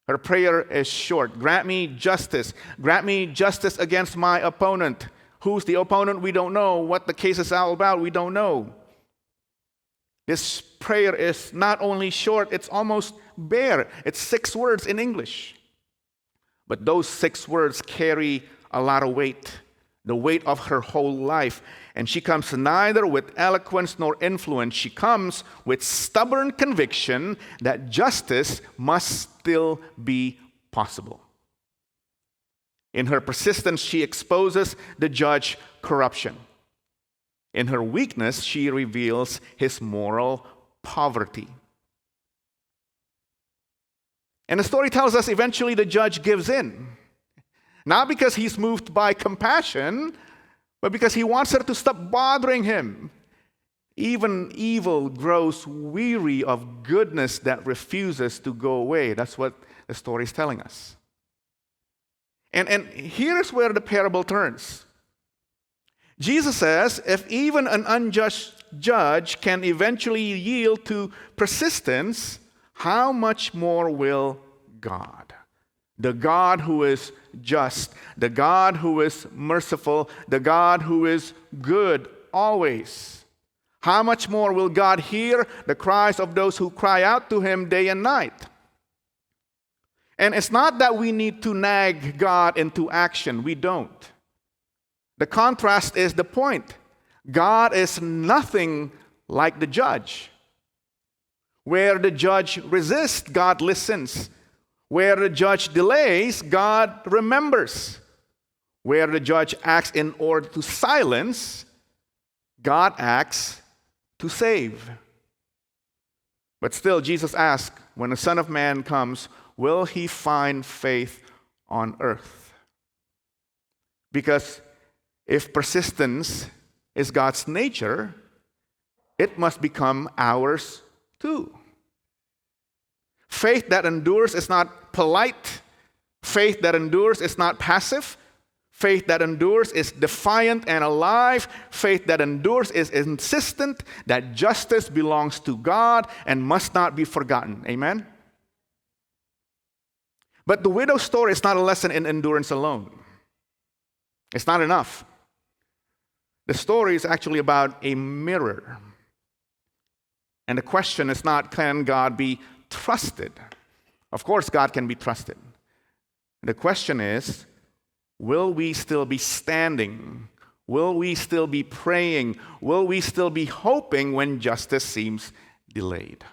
Her prayer is short. Grant me justice. Grant me justice against my opponent. Who's the opponent? We don't know. What the case is all about, we don't know. This prayer is not only short, it's almost bare. It's 6 words in English. But those 6 words carry a lot of weight, the weight of her whole life. And she comes neither with eloquence nor influence. She comes with stubborn conviction that justice must still be possible. In her persistence, she exposes the judge's corruption. In her weakness, she reveals his moral poverty. And the story tells us eventually the judge gives in. Not because he's moved by compassion, but because he wants her to stop bothering him. Even evil grows weary of goodness that refuses to go away. That's what the story is telling us. And here's where the parable turns. Jesus says, if even an unjust judge can eventually yield to persistence, how much more will God? The God who is just, the God who is merciful, the God who is good always. How much more will God hear the cries of those who cry out to him day and night? And it's not that we need to nag God into action. We don't. The contrast is the point. God is nothing like the judge. Where the judge resists, God listens. Where the judge delays, God remembers. Where the judge acts in order to silence, God acts to save. But still, Jesus asks, when the Son of Man comes, will he find faith on earth? Because if persistence is God's nature, it must become ours too. Faith that endures is not polite. Faith that endures is not passive. Faith that endures is defiant and alive. Faith that endures is insistent that justice belongs to God and must not be forgotten. Amen? But the widow's story is not a lesson in endurance alone. It's not enough. The story is actually about a mirror. And the question is not, can God be trusted? Of course, God can be trusted. The question is, will we still be standing? Will we still be praying? Will we still be hoping when justice seems delayed?